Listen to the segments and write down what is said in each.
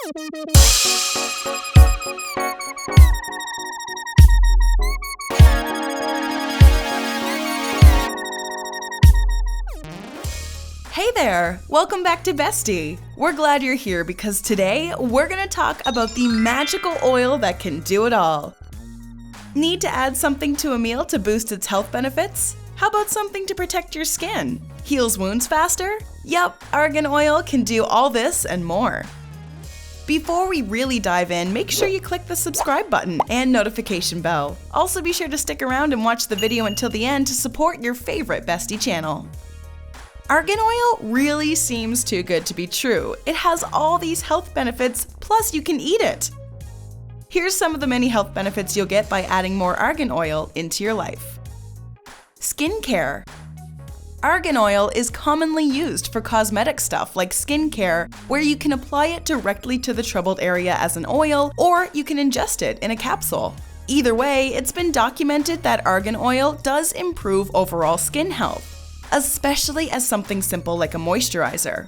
Hey there! Welcome back to Bestie! We're glad you're here because today we're gonna talk about the magical oil that can do it all. Need to add something to a meal to boost its health benefits? How about something to protect your skin? Heals wounds faster? Yup, argan oil can do all this and more. Before we really dive in, make sure you click the subscribe button and notification bell. Also be sure to stick around and watch the video until the end to support your favorite Bestie channel. Argan oil really seems too good to be true. It has all these health benefits, plus you can eat it. Here's some of the many health benefits you'll get by adding more argan oil into your life. Skincare. Argan oil is commonly used for cosmetic stuff like skincare, where you can apply it directly to the troubled area as an oil, or you can ingest it in a capsule. Either way, it's been documented that argan oil does improve overall skin health, especially as something simple like a moisturizer.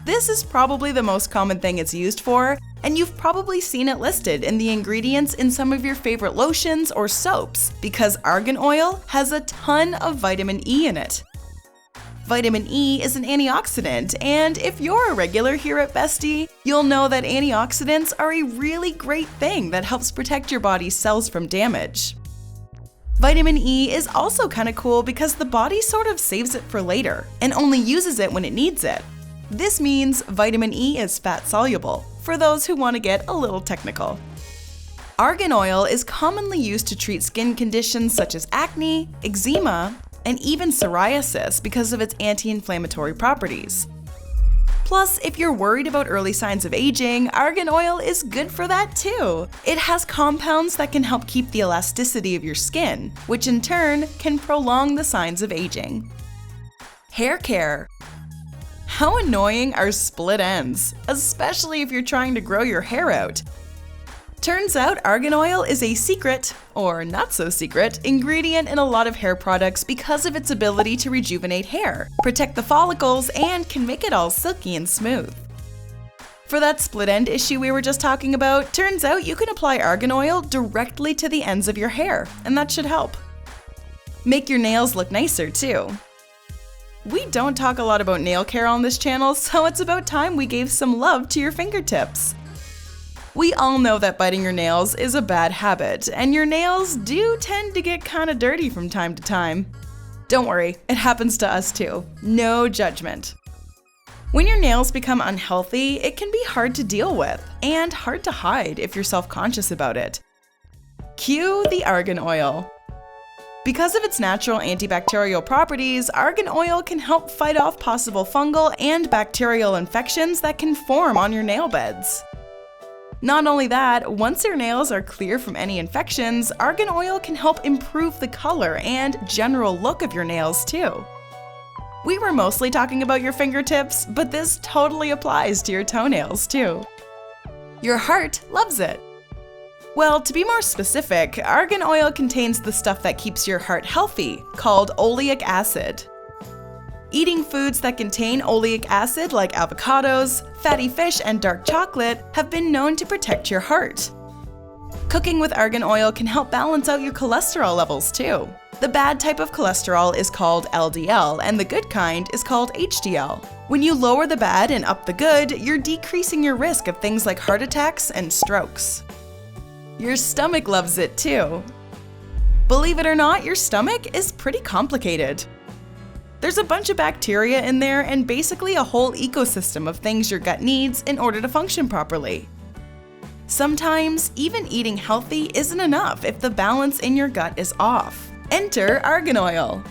This is probably the most common thing it's used for, and you've probably seen it listed in the ingredients in some of your favorite lotions or soaps, because argan oil has a ton of vitamin E in it. Vitamin E is an antioxidant, and if you're a regular here at Bestie, you'll know that antioxidants are a really great thing that helps protect your body's cells from damage. Vitamin E is also kind of cool because the body sort of saves it for later and only uses it when it needs it. This means vitamin E is fat soluble, for those who want to get a little technical. Argan oil is commonly used to treat skin conditions such as acne, eczema, and even psoriasis because of its anti-inflammatory properties. Plus, if you're worried about early signs of aging, argan oil is good for that too. It has compounds that can help keep the elasticity of your skin, which in turn can prolong the signs of aging. Hair care. How annoying are split ends, especially if you're trying to grow your hair out. Turns out argan oil is a secret, or not so secret, ingredient in a lot of hair products because of its ability to rejuvenate hair, protect the follicles, and can make it all silky and smooth. For that split end issue we were just talking about, turns out you can apply argan oil directly to the ends of your hair, and that should help. Make your nails look nicer too. We don't talk a lot about nail care on this channel, so it's about time we gave some love to your fingertips. We all know that biting your nails is a bad habit, and your nails do tend to get kinda dirty from time to time. Don't worry, it happens to us too. No judgment. When your nails become unhealthy, it can be hard to deal with, and hard to hide if you're self-conscious about it. Cue the argan oil. Because of its natural antibacterial properties, argan oil can help fight off possible fungal and bacterial infections that can form on your nail beds. Not only that, once your nails are clear from any infections, argan oil can help improve the color and general look of your nails too. We were mostly talking about your fingertips, but this totally applies to your toenails too. Your heart loves it. Well, to be more specific, argan oil contains the stuff that keeps your heart healthy, called oleic acid. Eating foods that contain oleic acid like avocados, fatty fish, and dark chocolate have been known to protect your heart. Cooking with argan oil can help balance out your cholesterol levels too. The bad type of cholesterol is called LDL, and the good kind is called HDL. When you lower the bad and up the good, you're decreasing your risk of things like heart attacks and strokes. Your stomach loves it too. Believe it or not, your stomach is pretty complicated. There's a bunch of bacteria in there and basically a whole ecosystem of things your gut needs in order to function properly. Sometimes, even eating healthy isn't enough if the balance in your gut is off. Enter argan oil.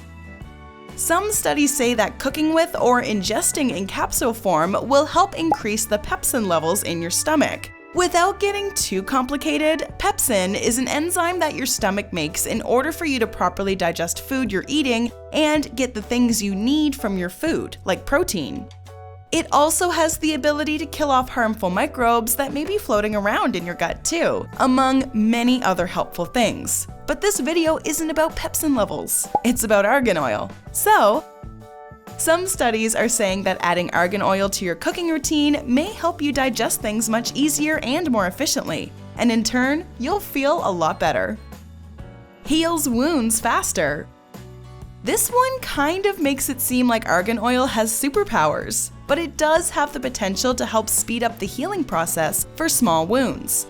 Some studies say that cooking with or ingesting in capsule form will help increase the pepsin levels in your stomach. Without getting too complicated, pepsin is an enzyme that your stomach makes in order for you to properly digest food you're eating and get the things you need from your food, like protein. It also has the ability to kill off harmful microbes that may be floating around in your gut too, among many other helpful things. But this video isn't about pepsin levels, it's about argan oil. So, Some studies are saying that adding argan oil to your cooking routine may help you digest things much easier and more efficiently, and in turn, you'll feel a lot better. Heals wounds faster. This one kind of makes it seem like argan oil has superpowers, but it does have the potential to help speed up the healing process for small wounds.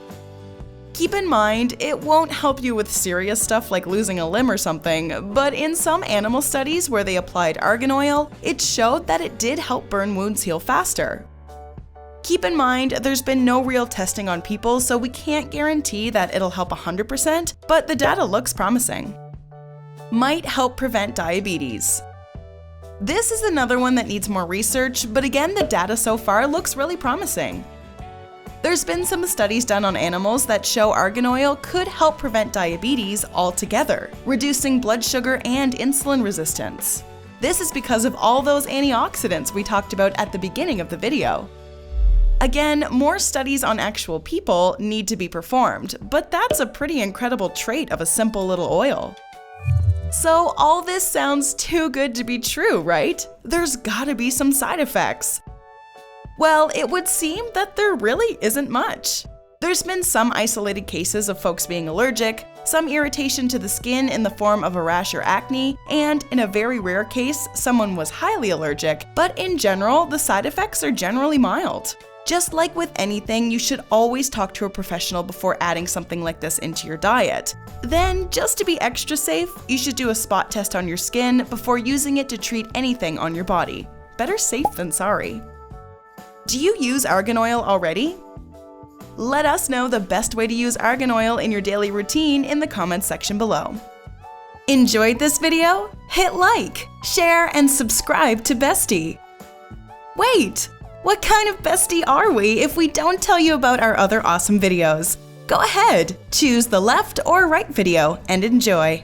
Keep in mind, it won't help you with serious stuff like losing a limb or something, but in some animal studies where they applied argan oil, it showed that it did help burn wounds heal faster. Keep in mind, there's been no real testing on people, so we can't guarantee that it'll help 100%, but the data looks promising. Might help prevent diabetes. This is another one that needs more research, but again, the data so far looks really promising. There's been some studies done on animals that show argan oil could help prevent diabetes altogether, reducing blood sugar and insulin resistance. This is because of all those antioxidants we talked about at the beginning of the video. Again, more studies on actual people need to be performed, but that's a pretty incredible trait of a simple little oil. So all this sounds too good to be true, right? There's gotta be some side effects. Well, it would seem that there really isn't much. There's been some isolated cases of folks being allergic, some irritation to the skin in the form of a rash or acne, and in a very rare case, someone was highly allergic, but in general, the side effects are generally mild. Just like with anything, you should always talk to a professional before adding something like this into your diet. Then, just to be extra safe, you should do a spot test on your skin before using it to treat anything on your body. Better safe than sorry. Do you use argan oil already? Let us know the best way to use argan oil in your daily routine in the comments section below. Enjoyed this video? Hit like, share, and subscribe to Bestie. Wait! What kind of bestie are we if we don't tell you about our other awesome videos? Go ahead, choose the left or right video and enjoy.